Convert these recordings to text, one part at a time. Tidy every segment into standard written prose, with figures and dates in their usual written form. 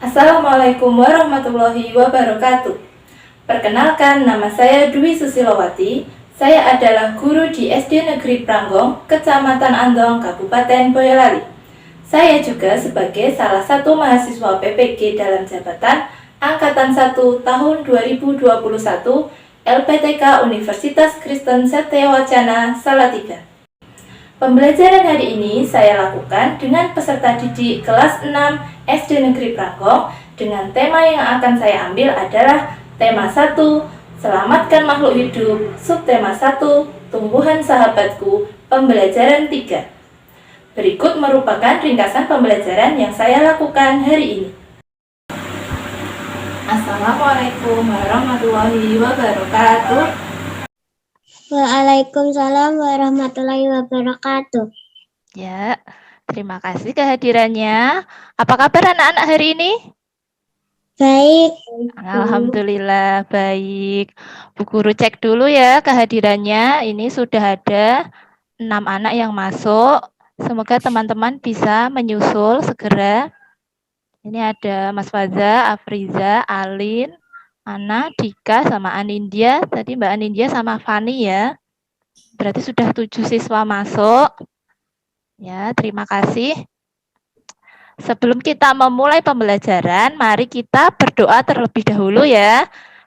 Assalamualaikum warahmatullahi wabarakatuh. Perkenalkan, nama saya Dwi Susilowati. Saya adalah guru di SD Negeri Pranggong, Kecamatan Andong, Kabupaten Boyolali. Saya juga sebagai salah satu mahasiswa PPG dalam jabatan Angkatan 1 tahun 2021 LPTK Universitas Kristen Satyawacana Salatiga. Pembelajaran hari ini saya lakukan dengan peserta didik kelas 6 SD Negeri Pranggong dengan tema yang akan saya ambil adalah tema 1, Selamatkan Makhluk Hidup, subtema 1, Tumbuhan Sahabatku, pembelajaran 3. Berikut merupakan ringkasan pembelajaran yang saya lakukan hari ini. Assalamualaikum warahmatullahi wabarakatuh. Waalaikumsalam warahmatullahi wabarakatuh. Ya, terima kasih kehadirannya. Apa kabar anak-anak hari ini? Baik. Alhamdulillah baik. Bu Guru cek dulu ya kehadirannya. Ini sudah ada 6 anak yang masuk. Semoga teman-teman bisa menyusul segera. Ini ada Mas Faza, Afriza, Alin, Ana, Dika, sama Anindya. Tadi Mbak Anindya sama Fani ya. Berarti sudah 7 siswa masuk. Ya, terima kasih. Sebelum kita memulai pembelajaran, mari kita berdoa terlebih dahulu ya.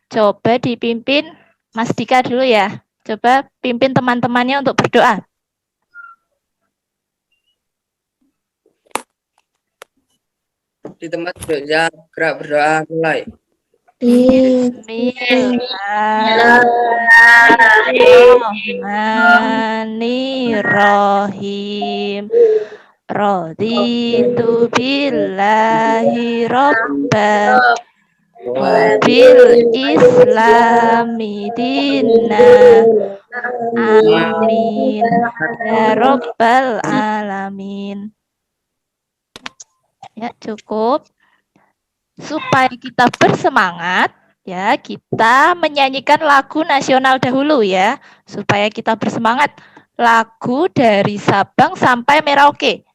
Coba dipimpin Mas Dika dulu ya. Coba pimpin teman-temannya untuk berdoa. Di tempat duduknya gerak berdoa mulai. Bismillahirrahmanirrahim. Raditu billahi rabban wa bil islami dinna. Amin ya rabbal alamin. Ya, cukup. Supaya kita bersemangat, ya, kita menyanyikan lagu nasional dahulu ya, supaya kita bersemangat. Lagu dari Sabang sampai Merauke.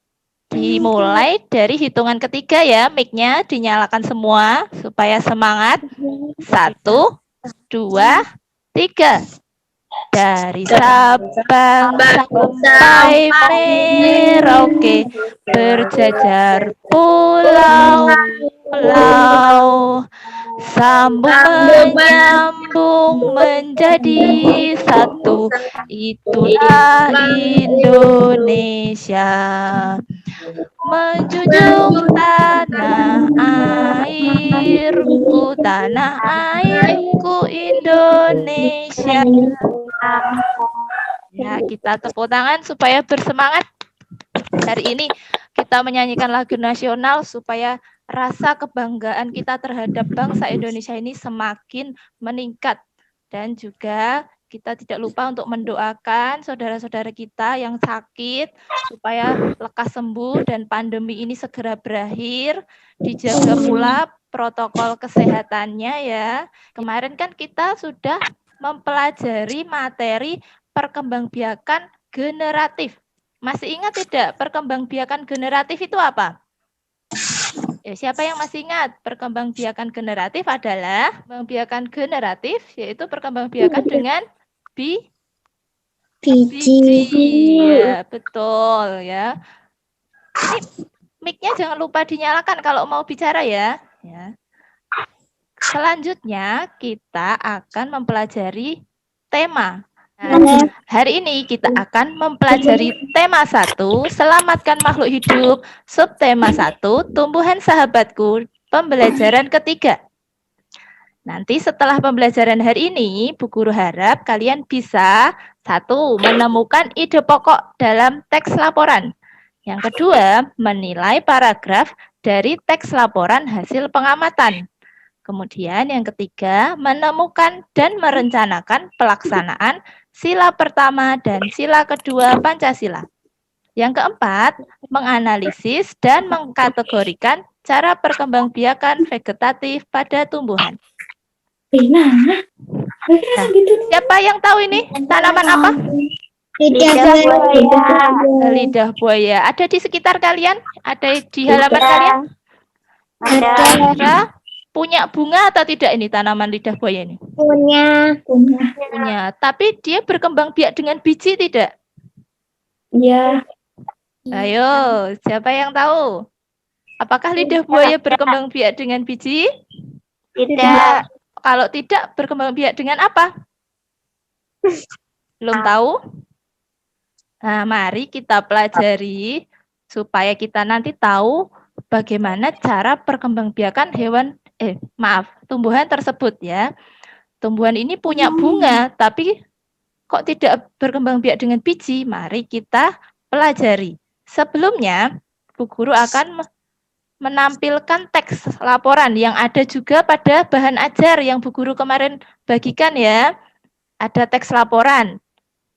Dimulai dari hitungan ketiga ya, mic-nya dinyalakan semua supaya semangat. 1, 2, 3. Dari Sabang sampai Merauke, berjajar pulau-pulau, sambung menyambung menjadi satu, itulah Indonesia. Menjunjung tanah airku Indonesia. Ya, kita tepuk tangan supaya bersemangat. Hari ini kita menyanyikan lagu nasional supaya rasa kebanggaan kita terhadap bangsa Indonesia ini semakin meningkat. Dan juga kita tidak lupa untuk mendoakan saudara-saudara kita yang sakit supaya lekas sembuh dan pandemi ini segera berakhir. Dijaga pula protokol kesehatannya ya. Kemarin kan kita sudah mempelajari materi perkembangbiakan generatif. Masih ingat tidak perkembangbiakan generatif itu apa? Siapa yang masih ingat? Perkembangbiakan generatif adalah perkembangbiakan generatif, yaitu perkembangbiakan dengan biji. Ya, betul ya. Ini mic-nya jangan lupa dinyalakan kalau mau bicara ya. Selanjutnya kita akan mempelajari tema. Nah, hari ini kita akan mempelajari tema 1, Selamatkan Makhluk Hidup, subtema 1, Tumbuhan Sahabatku, pembelajaran ketiga. Nanti setelah pembelajaran hari ini, Bu Guru harap kalian bisa 1, menemukan ide pokok dalam teks laporan. Yang kedua, menilai paragraf dari teks laporan hasil pengamatan. Kemudian yang ketiga, menemukan dan merencanakan pelaksanaan sila pertama dan sila kedua Pancasila. Yang keempat, menganalisis dan mengkategorikan cara perkembangbiakan vegetatif pada tumbuhan. Nah, siapa yang tahu ini tanaman apa? Lidah buaya. Ada di sekitar kalian? Ada di halaman kalian? Ada. Kira-kira punya bunga atau tidak ini tanaman lidah buaya ini? Punya. Punya. Tapi dia berkembang biak dengan biji tidak? Iya. Ayo, siapa yang tahu? Apakah lidah buaya berkembang biak dengan biji? Tidak. Kalau tidak, berkembang biak dengan apa? Belum tahu? Nah, mari kita pelajari supaya kita nanti tahu bagaimana cara perkembangbiakan tumbuhan tersebut ya. Tumbuhan ini punya bunga, tapi kok tidak berkembang biak dengan biji? Mari kita pelajari. Sebelumnya, Bu Guru akan menampilkan teks laporan yang ada juga pada bahan ajar yang Bu Guru kemarin bagikan ya. Ada teks laporan.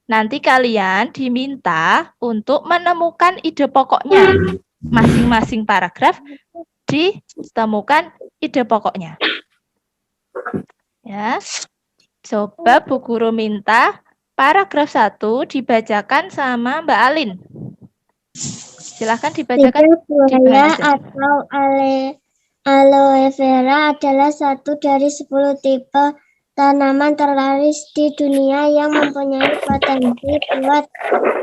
Nanti kalian diminta untuk menemukan ide pokoknya. Masing-masing paragraf ditemukan ide pokoknya. Ya. Coba Bu Guru minta paragraf 1 dibacakan sama Mbak Alin. Silahkan dibacakan. Lidah buaya bahan ajar. atau aloe vera adalah satu dari 10 tipe tanaman terlaris di dunia yang mempunyai potensi buat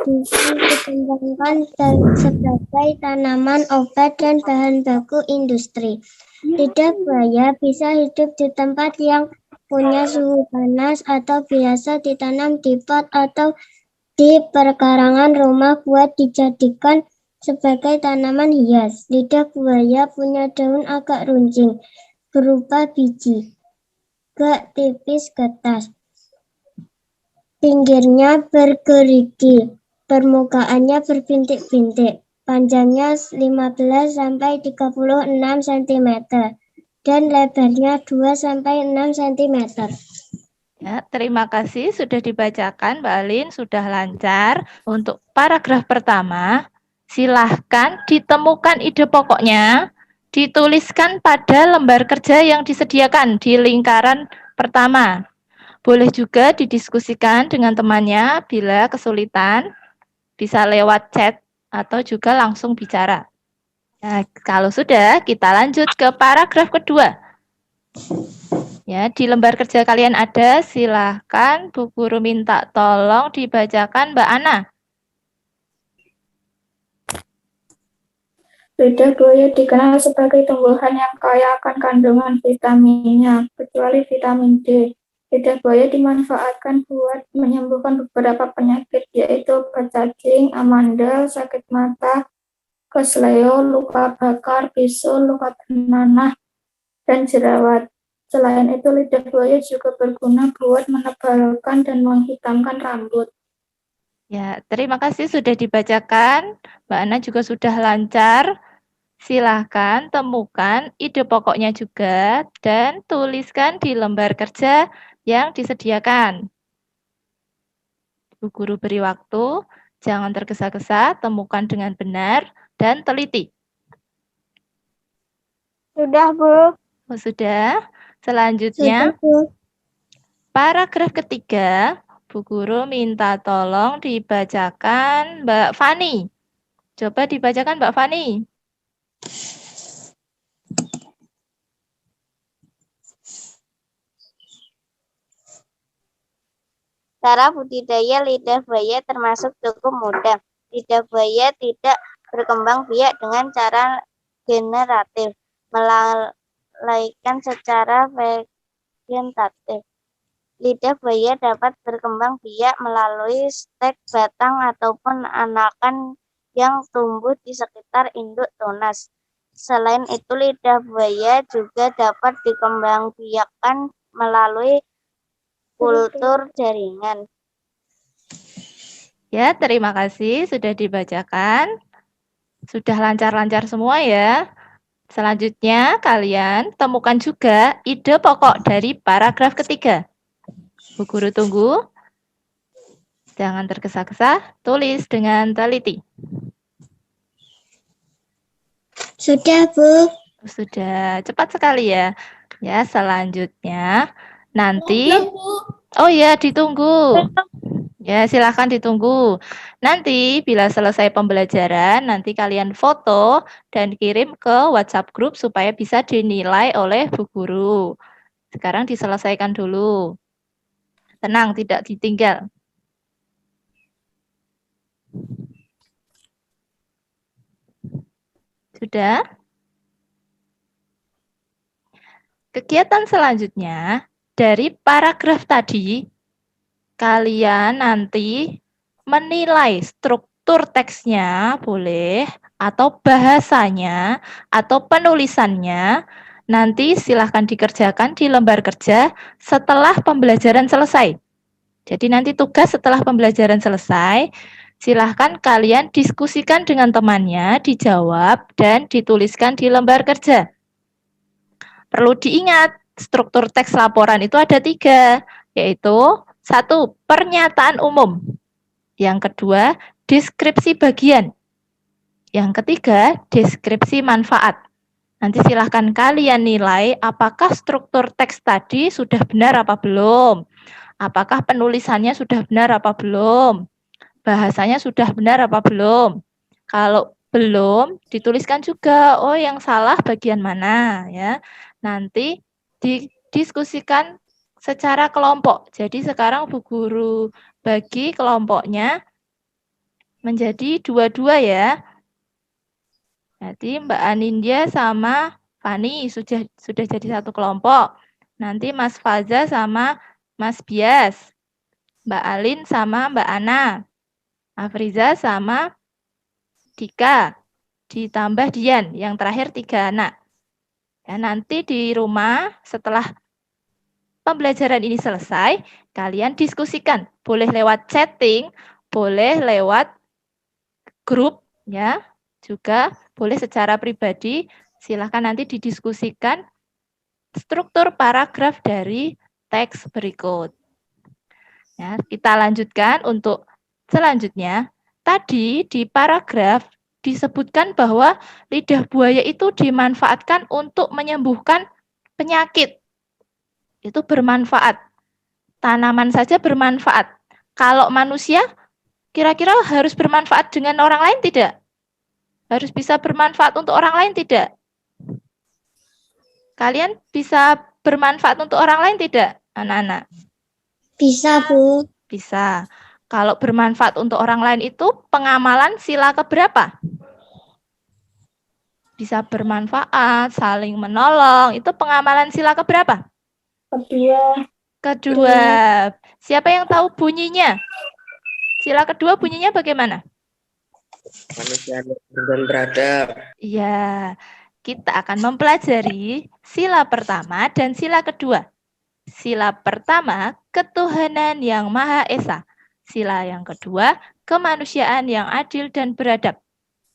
dikembangkan sebagai tanaman obat dan bahan baku industri. Lidah buaya bisa hidup di tempat yang punya suhu panas atau biasa ditanam di pot atau di perkarangan rumah buat dijadikan sebagai tanaman hias. Lidah buaya punya daun agak runcing, berupa biji, agak tipis getas. Pinggirnya bergerigi, permukaannya berbintik-bintik, panjangnya 15 sampai 36 cm dan lebarnya 2 sampai 6 cm. Ya, terima kasih sudah dibacakan Mbak Alin, sudah lancar. Untuk paragraf pertama, silahkan ditemukan ide pokoknya, dituliskan pada lembar kerja yang disediakan di lingkaran pertama. Boleh juga didiskusikan dengan temannya bila kesulitan, bisa lewat chat atau juga langsung bicara. Nah, kalau sudah, kita lanjut ke paragraf kedua. Ya, di lembar kerja kalian ada, silahkan Bu Guru minta tolong dibacakan Mbak Ana. Lidah buaya dikenal sebagai tumbuhan yang kaya akan kandungan vitaminnya, kecuali vitamin D. Lidah buaya dimanfaatkan buat menyembuhkan beberapa penyakit, yaitu obat cacing, amandel, sakit mata, kesleo, luka bakar, bisul, luka nanah, dan jerawat. Selain itu, lidah buaya juga berguna buat menebalkan dan menghitamkan rambut. Ya, terima kasih sudah dibacakan. Mbak Ana juga sudah lancar. Silahkan temukan ide pokoknya juga dan tuliskan di lembar kerja yang disediakan. Bu Guru beri waktu, jangan tergesa-gesa, temukan dengan benar dan teliti. Sudah, Bu. Oh, sudah. Selanjutnya, paragraf ketiga, Bu Guru minta tolong dibacakan Mbak Fani. Coba dibacakan Mbak Fani. Cara budidaya lidah buaya termasuk cukup mudah. Lidah buaya tidak berkembang biak dengan cara generatif, melainkan secara vegetatif. Lidah buaya dapat berkembang biak melalui stek, batang, ataupun anakan yang tumbuh di sekitar induk tunas. Selain itu, lidah buaya juga dapat dikembangbiakkan melalui kultur jaringan. Ya, terima kasih sudah dibacakan. Sudah lancar-lancar semua ya. Selanjutnya, kalian temukan juga ide pokok dari paragraf ketiga. Bu Guru tunggu. Jangan tergesa-gesa, tulis dengan teliti. Sudah, Bu. Sudah, cepat sekali ya. Ya, selanjutnya nanti. Oh ya, ditunggu. Ya, silahkan ditunggu. Nanti bila selesai pembelajaran, nanti kalian foto dan kirim ke WhatsApp grup supaya bisa dinilai oleh Bu Guru. Sekarang diselesaikan dulu. Tenang, tidak ditinggal. Sudah? Kegiatan selanjutnya, dari paragraf tadi, kalian nanti menilai struktur teksnya boleh, atau bahasanya, atau penulisannya, nanti silahkan dikerjakan di lembar kerja setelah pembelajaran selesai. Jadi nanti tugas setelah pembelajaran selesai, silahkan kalian diskusikan dengan temannya, dijawab, dan dituliskan di lembar kerja. Perlu diingat, struktur teks laporan itu ada 3, yaitu 1. Pernyataan umum. Yang kedua, deskripsi bagian. Yang ketiga, deskripsi manfaat. Nanti silahkan kalian nilai apakah struktur teks tadi sudah benar apa belum. Apakah penulisannya sudah benar apa belum. Bahasanya sudah benar apa belum. Kalau belum, dituliskan juga, oh yang salah bagian mana. Ya. Nanti didiskusikan secara kelompok. Jadi sekarang Bu Guru bagi kelompoknya menjadi 2-2 ya. Jadi Mbak Anindya sama Fani sudah jadi satu kelompok. Nanti Mas Faza sama Mas Bias. Mbak Alin sama Mbak Ana. Afriza sama Dika. Ditambah Dian. Yang terakhir 3 anak. Ya, nanti di rumah setelah pembelajaran ini selesai, kalian diskusikan. Boleh lewat chatting, boleh lewat grup, ya, juga boleh secara pribadi. Silahkan nanti didiskusikan struktur paragraf dari teks berikut. Ya, kita lanjutkan untuk selanjutnya. Tadi di paragraf disebutkan bahwa lidah buaya itu dimanfaatkan untuk menyembuhkan penyakit. Itu bermanfaat. Tanaman saja bermanfaat. Kalau manusia, kira-kira harus bermanfaat dengan orang lain tidak? Harus bisa bermanfaat untuk orang lain tidak? Kalian bisa bermanfaat untuk orang lain tidak, anak-anak? Bisa, Bu. Bisa. Kalau bermanfaat untuk orang lain itu pengamalan sila keberapa? Bisa bermanfaat, saling menolong, itu pengamalan sila keberapa? Kedua. Siapa yang tahu bunyinya? Sila kedua bunyinya bagaimana? Manusia dan beradab. Iya, kita akan mempelajari sila pertama dan sila kedua. Sila pertama, ketuhanan yang Maha Esa. Sila yang kedua, kemanusiaan yang adil dan beradab.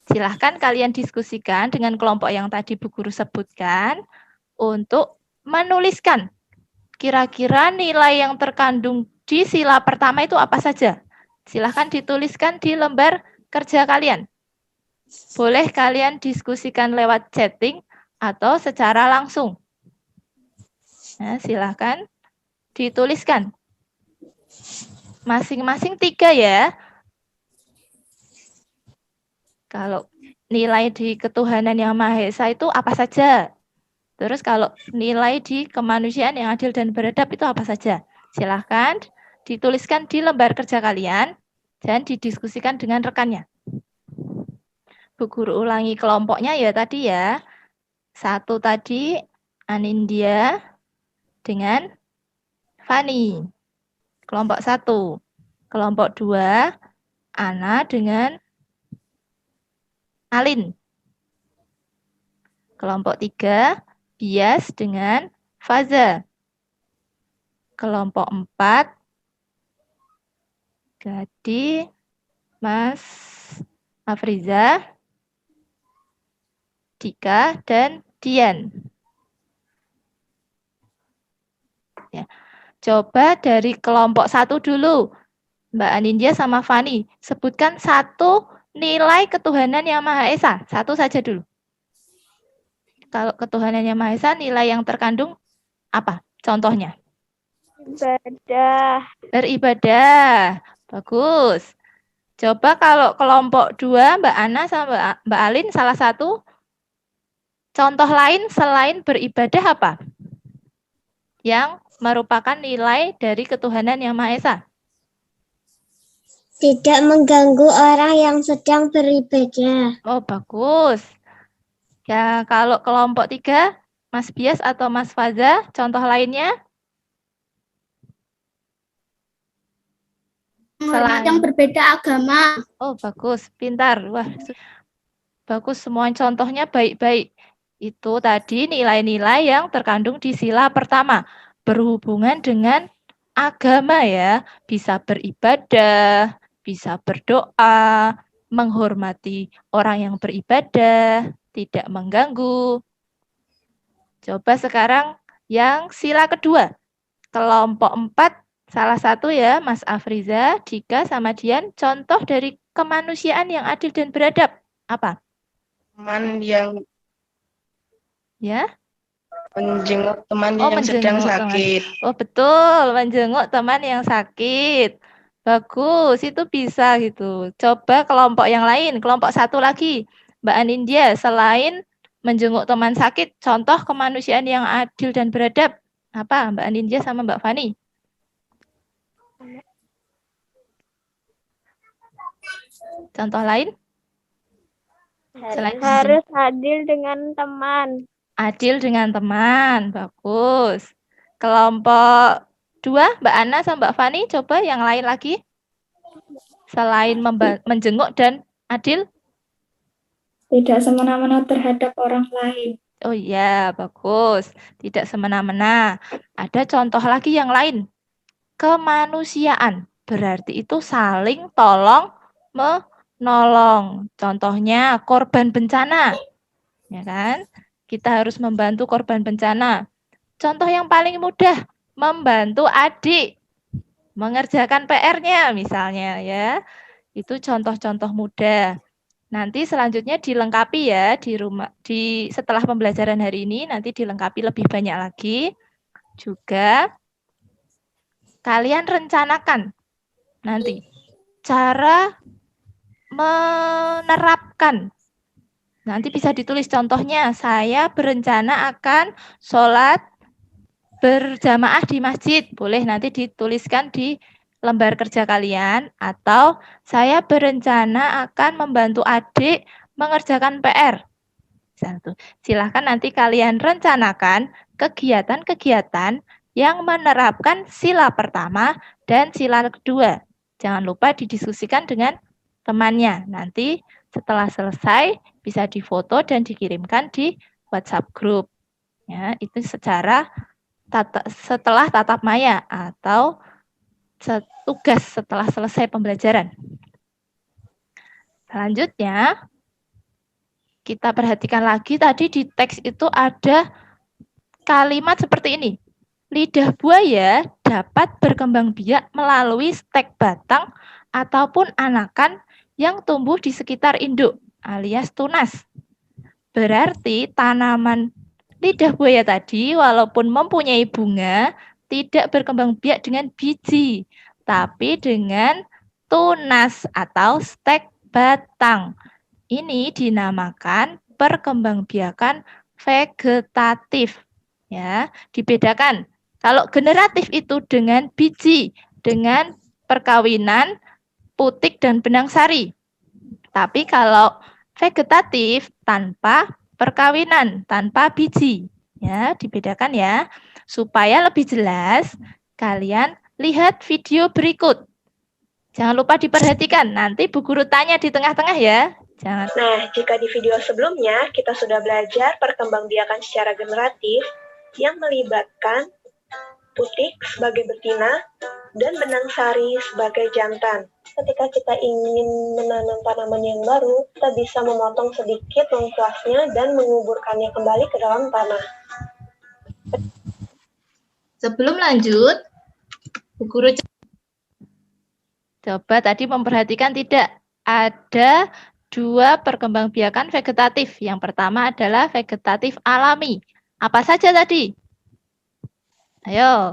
Silahkan kalian diskusikan dengan kelompok yang tadi Bu Guru sebutkan untuk menuliskan kira-kira nilai yang terkandung di sila pertama itu apa saja. Silahkan dituliskan di lembar kerja kalian. Boleh kalian diskusikan lewat chatting atau secara langsung. Nah, silahkan dituliskan. Masing-masing 3 ya. Kalau nilai di ketuhanan yang Maha Esa itu apa saja? Terus kalau nilai di kemanusiaan yang adil dan beradab itu apa saja? Silahkan dituliskan di lembar kerja kalian dan didiskusikan dengan rekannya. Bu Guru ulangi kelompoknya ya tadi ya. 1 tadi Anindya dengan Fani. Kelompok 1. Kelompok 2 Ana dengan Alin. Kelompok 3 Bias dengan Faza. Kelompok 4 Gadi, Mas Afriza, Dika, dan Dian. Ya. Coba dari kelompok 1 dulu. Mbak Anindya sama Fani, sebutkan 1 nilai ketuhanan yang Maha Esa. 1 saja dulu. Kalau ketuhanan yang Maha Esa, nilai yang terkandung apa? Contohnya. Ibadah. Beribadah. Bagus. Coba kalau kelompok 2, Mbak Ana sama Mbak Alin, salah satu contoh lain selain beribadah apa? Yang merupakan nilai dari ketuhanan Yang Maha Esa. Tidak mengganggu orang yang sedang beribadah. Oh, bagus. Ya, kalau kelompok 3, Mas Bias atau Mas Faza, contoh lainnya? Menghormati yang berbeda agama. Oh, bagus. Pintar. Wah, bagus. Semua contohnya baik-baik. Itu tadi nilai-nilai yang terkandung di sila pertama. Berhubungan dengan agama ya. Bisa beribadah, bisa berdoa, menghormati orang yang beribadah, tidak mengganggu. Coba sekarang yang sila kedua. Kelompok 4, salah satu ya, Mas Afriza, Dika, sama Dian, contoh dari kemanusiaan yang adil dan beradab. Apa? Teman yang Ya? menjenguk teman Oh, yang sedang menjenguk teman. sakit. Oh, betul, menjenguk teman yang sakit. Bagus, itu bisa gitu. Coba kelompok yang lain, kelompok 1 lagi. Mbak Anindya, selain menjenguk teman sakit, contoh kemanusiaan yang adil dan beradab. Apa, Mbak Anindya sama Mbak Fani? Contoh lain? Selain Harus adil dengan teman. adil dengan teman, bagus. Kelompok 2, Mbak Ana sama Mbak Fani, coba yang lain lagi. Selain menjenguk dan adil? Tidak semena-mena terhadap orang lain. Oh iya, bagus. Tidak semena-mena. Ada contoh lagi yang lain. Kemanusiaan. Berarti itu saling tolong menolong. Contohnya korban bencana. Ya kan? Kita harus membantu korban bencana. Contoh yang paling mudah, membantu adik mengerjakan PR-nya misalnya ya. Itu contoh-contoh mudah. Nanti selanjutnya dilengkapi ya di rumah setelah pembelajaran hari ini nanti dilengkapi lebih banyak lagi. Juga kalian rencanakan nanti cara menerapkan. Nanti bisa ditulis contohnya, saya berencana akan sholat berjamaah di masjid. Boleh nanti dituliskan di lembar kerja kalian. Atau saya berencana akan membantu adik mengerjakan PR. Silahkan nanti kalian rencanakan kegiatan-kegiatan yang menerapkan sila pertama dan sila kedua. Jangan lupa didiskusikan dengan temannya. Nanti setelah selesai bisa difoto dan dikirimkan di WhatsApp group. Ya, itu secara setelah tatap maya atau tugas setelah selesai pembelajaran. Selanjutnya, kita perhatikan lagi tadi di teks itu ada kalimat seperti ini. Lidah buaya dapat berkembang biak melalui stek batang ataupun anakan yang tumbuh di sekitar induk alias tunas. Berarti tanaman lidah buaya tadi walaupun mempunyai bunga tidak berkembang biak dengan biji, tapi dengan tunas atau stek batang. Ini dinamakan perkembangbiakan vegetatif. Ya, dibedakan. Kalau generatif itu dengan biji, dengan perkawinan putik dan benang sari. Tapi kalau vegetatif tanpa perkawinan, tanpa biji. Ya, dibedakan ya. Supaya lebih jelas, kalian lihat video berikut. Jangan lupa diperhatikan, nanti Bu Guru tanya di tengah-tengah ya. Jangan. Nah, jika di video sebelumnya kita sudah belajar perkembangbiakan secara generatif yang melibatkan putik sebagai betina dan benang sari sebagai jantan. Ketika kita ingin menanam tanaman yang baru, kita bisa memotong sedikit lengkuasnya dan menguburkannya kembali ke dalam tanah. Sebelum lanjut, Bu Guru Coba tadi memperhatikan tidak ada dua perkembangbiakan vegetatif. Yang pertama adalah vegetatif alami. Apa saja tadi? Ayo.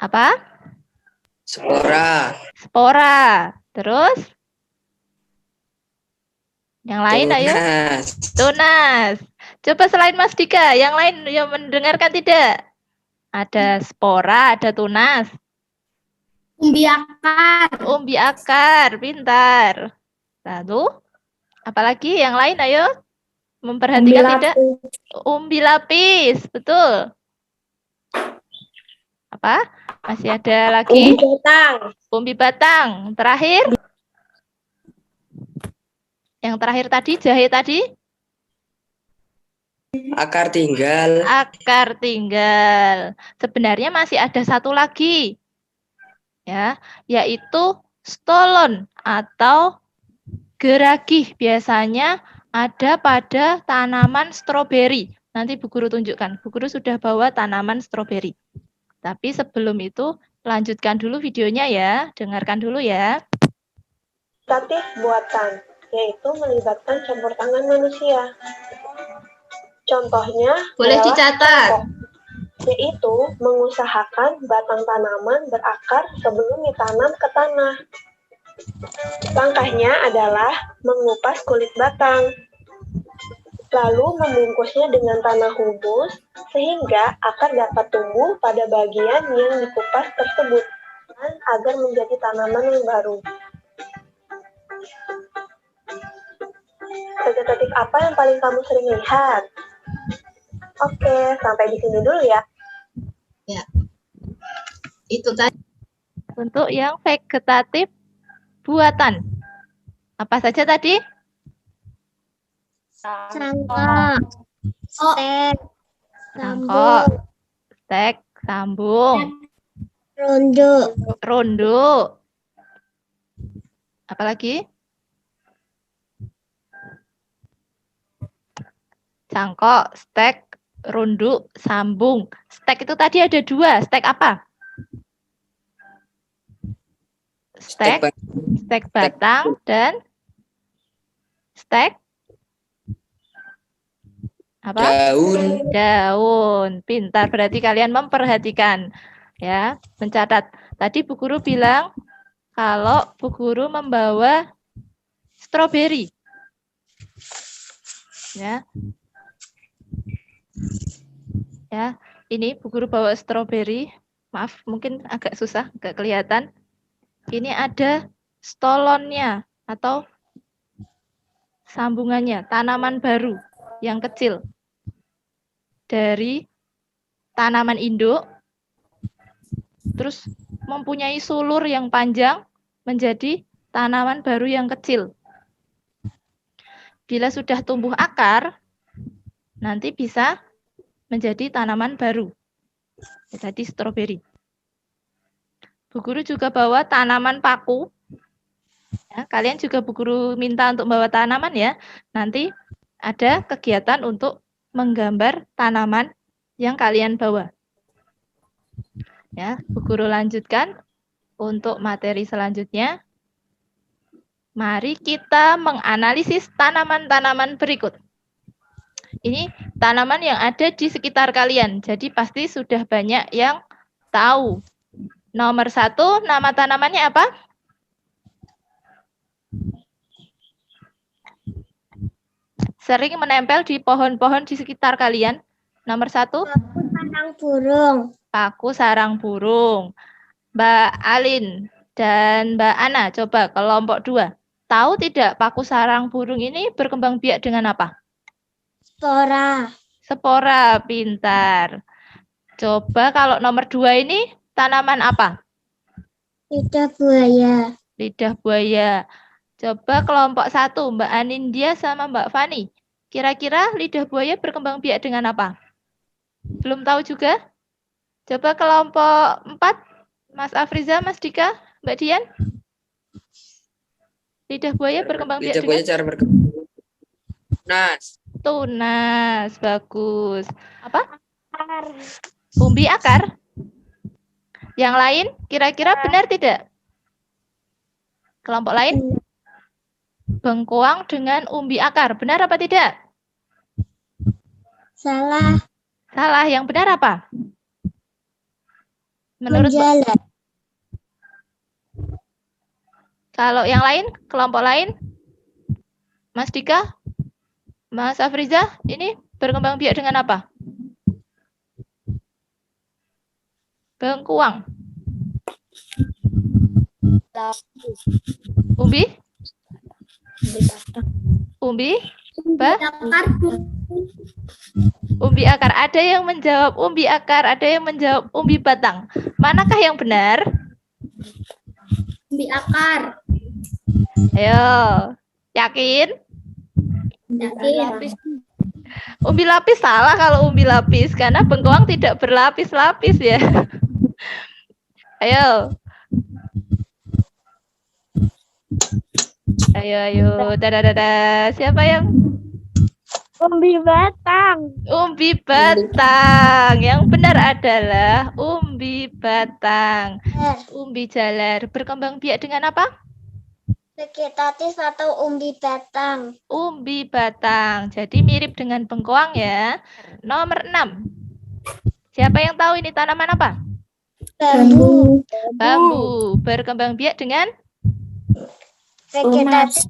Apa? Spora. Spora. Terus? Yang lain ayo. Tunas. Tunas. Coba selain Mas Dika, yang lain yang mendengarkan tidak? Ada spora, ada tunas. Umbi akar. Umbi akar, pintar. Lalu, apalagi yang lain ayo? Memperhatikan tidak? Umbi lapis, betul. Apa? Masih ada lagi? Umbi batang. Umbi batang. Terakhir? Yang terakhir tadi, jahe tadi? Akar tinggal. Akar tinggal. Sebenarnya masih ada satu lagi. Ya, yaitu stolon atau geragih. Biasanya ada pada tanaman stroberi. Nanti Bu Guru tunjukkan. Bu Guru sudah bawa tanaman stroberi. Tapi sebelum itu, lanjutkan dulu videonya ya. Dengarkan dulu ya. Statif buatan, yaitu melibatkan campur tangan manusia. Contohnya Boleh adalah dicatat. cangkok, yaitu mengusahakan batang tanaman berakar sebelum ditanam ke tanah. Langkahnya adalah mengupas kulit batang, lalu membungkusnya dengan tanah humus sehingga akar dapat tumbuh pada bagian yang dikupas tersebut agar menjadi tanaman yang baru. Vegetatif apa yang paling kamu sering lihat? Oke, sampai di sini dulu ya. Itu tadi. Untuk yang vegetatif buatan. Apa saja tadi? Cangkok, stek, Cangkok, sambung, stek, sambung, rondo, rondo. Apalagi? Cangkok, stek, rondo, sambung. Stek itu tadi ada dua. Stek apa? Stek, stek batang dan stek apa? Daun. Daun. Pintar, berarti kalian memperhatikan ya, mencatat. Tadi Bu Guru bilang kalau Bu Guru membawa stroberi. Ya. Ya, ini Bu Guru bawa stroberi. Maaf, mungkin agak susah, agak kelihatan. Ini ada stolonnya atau sambungannya, tanaman baru yang kecil. Dari tanaman induk, terus mempunyai sulur yang panjang menjadi tanaman baru yang kecil. Bila sudah tumbuh akar, nanti bisa menjadi tanaman baru. Jadi stroberi. Bu Guru juga bawa tanaman paku. Ya, kalian juga Bu Guru minta untuk bawa tanaman ya. Nanti ada kegiatan untuk menggambar tanaman yang kalian bawa. Ya, Bu Guru lanjutkan untuk materi selanjutnya. Mari kita menganalisis tanaman-tanaman berikut. Ini tanaman yang ada di sekitar kalian, jadi pasti sudah banyak yang tahu. Nomor 1, nama tanamannya apa? Sering menempel di pohon-pohon di sekitar kalian. Nomor 1. sarang burung, Paku sarang burung. Mbak Alin dan Mbak Ana, coba kelompok 2. Tahu tidak paku sarang burung ini berkembang biak dengan apa? spora, Spora, pintar. Coba kalau nomor 2 ini tanaman apa? lidah buaya, Lidah buaya. Coba kelompok 1, Mbak Anindya sama Mbak Fani. Kira-kira lidah buaya berkembang biak dengan apa? Belum tahu juga? Coba kelompok 4, Mas Afriza, Mas Dika, Mbak Dian. Lidah buaya berkembang biak Lidah buaya dengan cara berkembang. Tunas. tunas. Bagus. Apa? Umbi akar. Yang lain, kira-kira benar tidak? Kelompok lain? Bengkoang dengan umbi akar. Benar apa tidak? salah, Salah. Yang benar apa? Menurut menjalar, Kalau yang lain, kelompok lain, Mas Dika, Mas Afriza, ini berkembang biak dengan apa? Bengkuang. Umbi? Umbi? Akar. Umbi akar. Ada yang menjawab umbi akar, ada yang menjawab umbi batang. Manakah yang benar? Umbi akar. Ayo, yakin? Yakin. Umbi lapis salah kalau umbi lapis, karena bengkoang tidak berlapis-lapis ya. Ayo. Ayo. Dadah. Siapa yang? Umbi batang. Umbi batang. Yang benar adalah umbi batang. Umbi jalar. Berkembang biak dengan apa? Vegetatif atau umbi batang. Umbi batang. Jadi mirip dengan bengkoang ya. Nomor 6. Siapa yang tahu ini tanaman apa? Bambu. Bambu. Berkembang biak dengan Vegetatif.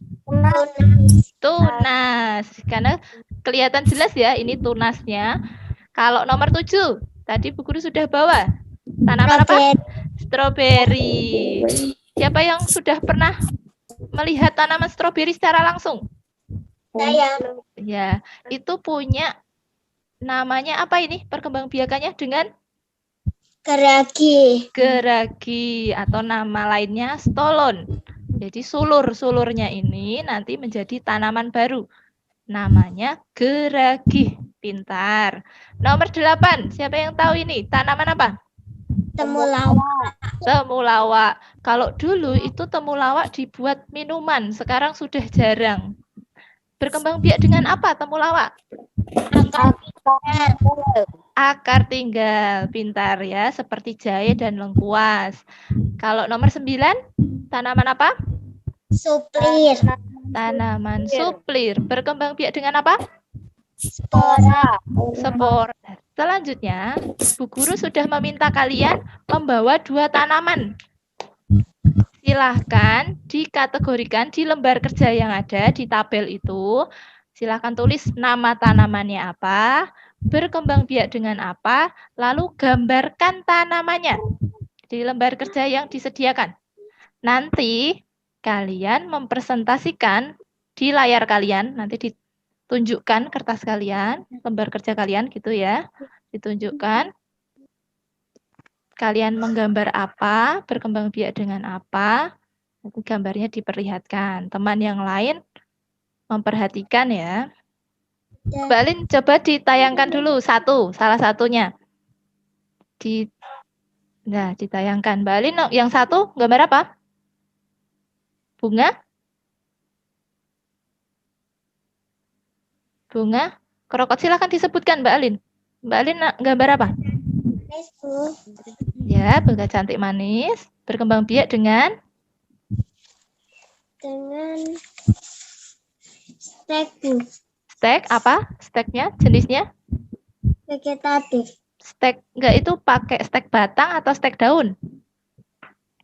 tunas. Karena kelihatan jelas ya ini tunasnya. Kalau nomor 7. Tadi Bu Guru sudah bawa. Tanaman apa? Stroberi. Siapa yang sudah pernah melihat tanaman stroberi secara langsung? Saya. Ya, itu punya namanya apa ini? Perkembangbiakannya dengan geragi atau nama lainnya stolon. Jadi sulurnya ini nanti menjadi tanaman baru. Namanya geragi. Pintar. Nomor 8. Siapa yang tahu ini? Tanaman apa? Temulawak. Kalau dulu itu temulawak dibuat minuman, sekarang sudah jarang. Berkembang biak dengan apa temulawak? Akar tinggal. Pintar ya, seperti jahe dan lengkuas. Kalau nomor 9, tanaman apa? Suplir. Tanaman suplir. Berkembang biak dengan apa? Spora. Spora. Selanjutnya, Bu Guru sudah meminta kalian membawa 2 tanaman. Silahkan dikategorikan di lembar kerja yang ada di tabel itu. Silahkan tulis nama tanamannya apa, berkembang biak dengan apa, lalu gambarkan tanamannya di lembar kerja yang disediakan. Nanti kalian mempresentasikan di layar kalian, nanti ditunjukkan kertas kalian, lembar kerja kalian gitu ya, ditunjukkan. Kalian menggambar apa, berkembang biak dengan apa, nanti gambarnya diperlihatkan. Teman yang lain memperhatikan ya. Mbak Alin, coba ditayangkan dulu salah satunya. Nah, ditayangkan. Mbak Alin, yang satu gambar apa? Bunga? Bunga? Kerokot, silahkan disebutkan Mbak Alin. Mbak Alin gambar apa? Ya, bunga cantik manis. Berkembang biak dengan stek. Stek apa? Steknya, jenisnya? Vegetatif. Stek, enggak itu pakai stek batang atau stek daun?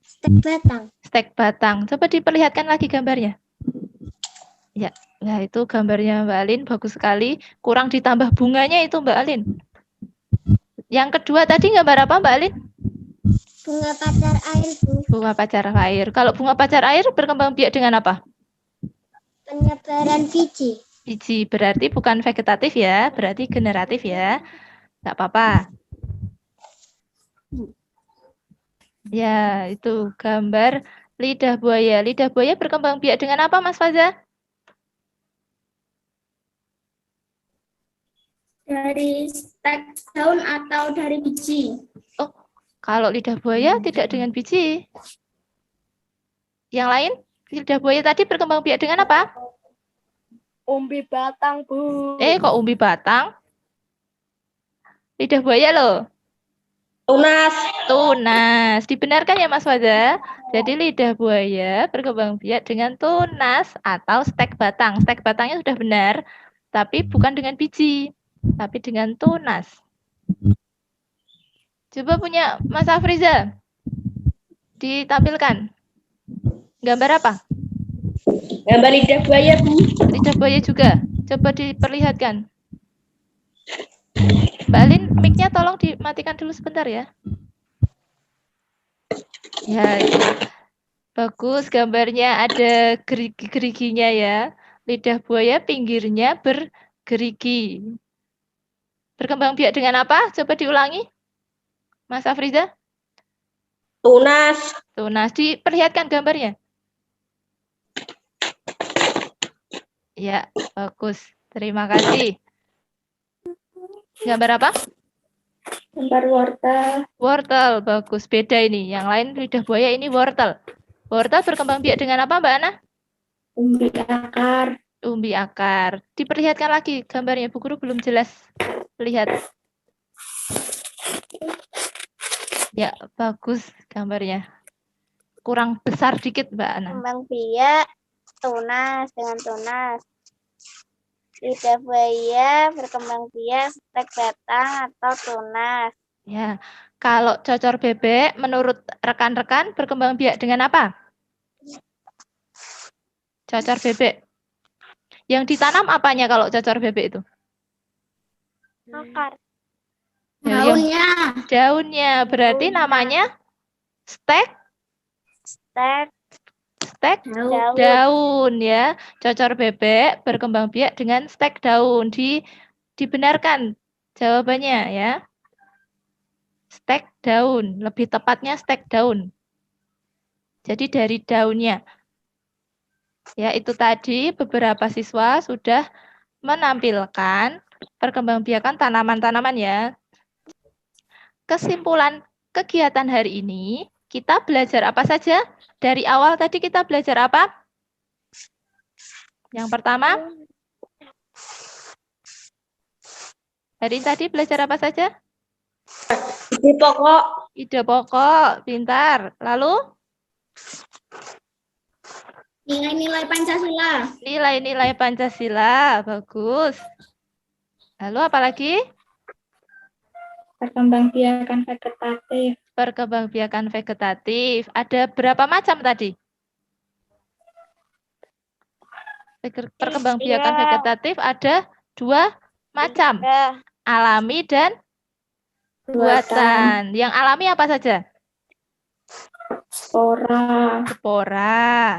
Stek batang. Stek batang. Coba diperlihatkan lagi gambarnya. Ya, nah itu gambarnya Mbak Alin, bagus sekali. Kurang ditambah bunganya itu Mbak Alin. Yang kedua tadi gambar apa Mbak Alin? Bunga pacar air, Bu. Bunga pacar air. Kalau bunga pacar air berkembang biak dengan apa? Penyebaran biji. Biji, berarti bukan vegetatif ya, berarti generatif ya. Nggak apa-apa. Ya, itu gambar lidah buaya. Lidah buaya berkembang biak dengan apa Mas Faza? Dari stek daun atau dari biji. Oh, kalau lidah buaya tidak dengan biji. Yang lain? Lidah buaya tadi berkembang biak dengan apa? Umbi batang, Bu. Kok umbi batang? Lidah buaya loh. Tunas. Dibenarkan ya Mas Faza? Jadi lidah buaya berkembang biak dengan tunas atau stek batang. Stek batangnya sudah benar, tapi bukan dengan biji, tapi dengan tunas. Coba punya Mas Afriza. Ditampilkan. Gambar apa? Gambar lidah buaya, Bu. Lidah buaya juga. Coba diperlihatkan. Mbak Alin, mic-nya tolong dimatikan dulu sebentar ya. Ya, itu. Bagus, gambarnya ada gerigi-geriginya ya. Lidah buaya pinggirnya bergerigi. Berkembang biak dengan apa? Coba diulangi. Mas Afriza. Tunas. Tunas, diperlihatkan gambarnya. Ya, bagus. Terima kasih. Gambar apa? Gambar wortel. Wortel, bagus. Beda ini. Yang lain lidah buaya, ini wortel. Wortel berkembang biak dengan apa, Mbak Ana? Umbi akar. Umbi akar. Diperlihatkan lagi gambarnya. Bu Guru belum jelas. Lihat. Ya, bagus gambarnya. Kurang besar dikit, Mbak Ana. Kembang biak tunas dengan tunas. Lidah buaya berkembang biak stek batang atau tunas. Ya, kalau cocor bebek menurut rekan-rekan berkembang biak dengan apa? Cocor bebek. Yang ditanam apanya kalau cocor bebek itu? Akar. Ya, Daunnya. daunnya. Berarti namanya stek Stek Daun. daun ya. Cocor bebek berkembang biak dengan stek daun. Dibenarkan jawabannya ya. Stek daun, lebih tepatnya stek daun. Jadi dari daunnya. Ya, itu tadi beberapa siswa sudah menampilkan perkembangbiakan tanaman-tanaman ya. Kesimpulan kegiatan hari ini, kita belajar apa saja? Dari awal tadi kita belajar apa? Yang pertama, hari tadi belajar apa saja? Ide pokok. Ide pokok, pintar. Lalu? Nilai-nilai Pancasila. Nilai-nilai Pancasila, bagus. Lalu apa lagi? Perkembangbiakan vegetatif. Perkembangbiakan vegetatif. Ada berapa macam tadi? Perkembangbiakan vegetatif ada 2 macam. Alami dan buatan. Yang alami apa saja? Spora. Spora,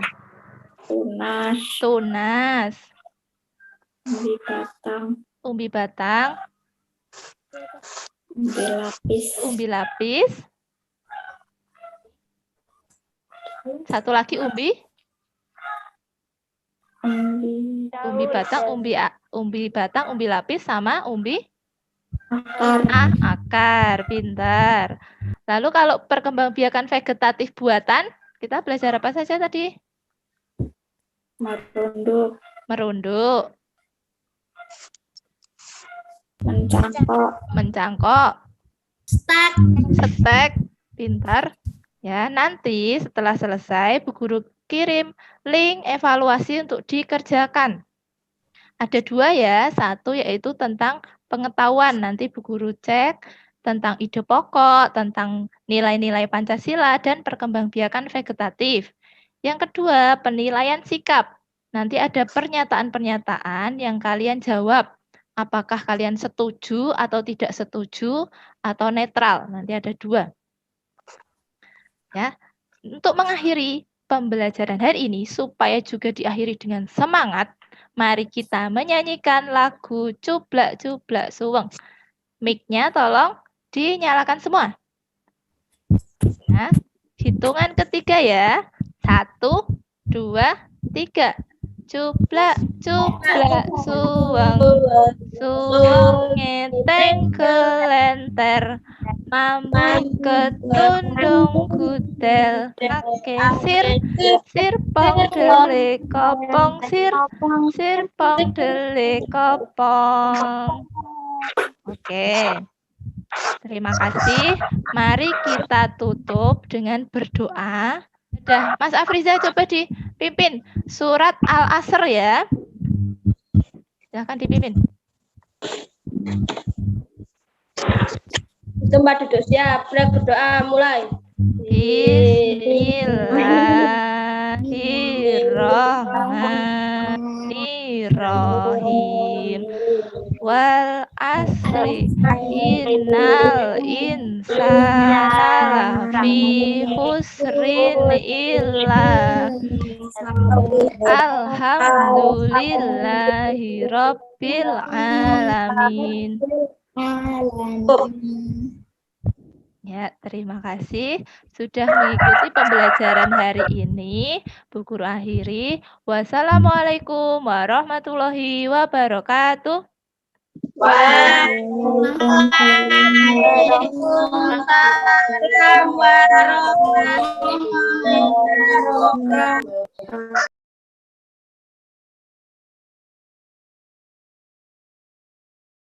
Tunas. tunas, Umbi batang. umbi batang, Umbi lapis. umbi lapis. Satu lagi umbi batang, umbi batang, umbi lapis sama umbi Akar. akar. Pintar. Lalu kalau perkembangbiakan vegetatif buatan, kita belajar apa saja tadi? Merunduk. Merunduk, Mencangkok. mencangkok, Stek. setek. Pintar. Ya, nanti setelah selesai Bu Guru kirim link evaluasi untuk dikerjakan. Ada 2 ya, satu yaitu tentang pengetahuan. Nanti Bu Guru cek tentang ide pokok, tentang nilai-nilai Pancasila, dan perkembangbiakan vegetatif. Yang kedua, penilaian sikap. Nanti ada pernyataan-pernyataan yang kalian jawab. Apakah kalian setuju atau tidak setuju, atau netral. Nanti ada 2. Ya, untuk mengakhiri pembelajaran hari ini, supaya juga diakhiri dengan semangat, mari kita menyanyikan lagu Cublak Cublak Suweng. Mic-nya tolong dinyalakan semua. Nah, hitungan ketiga ya. 1, 2, 3. Cublak cublak suweng, suweng ngeteng kelenter, mamang ketundung gudel, ake sir pong dele kopong, sir pong dele kopong. Oke, terima kasih. Mari kita tutup dengan berdoa. Sudah, Mas Afriza coba dipimpin surat Al-Asr ya. Silahkan dipimpin. Tempat duduk siap. Berdoa mulai. Bismillahirrahmanirrahim. Bismillahirrahmanirrahim. Wal asri innal insana lafi khusrin illa alhamdulillahi rabbil alamin. Ya, terima kasih sudah mengikuti pembelajaran hari ini. Bu Guru akhiri. Wassalamualaikum warahmatullahi wabarakatuh. Waalaikumsalam warahmatullahi wabarakatuh.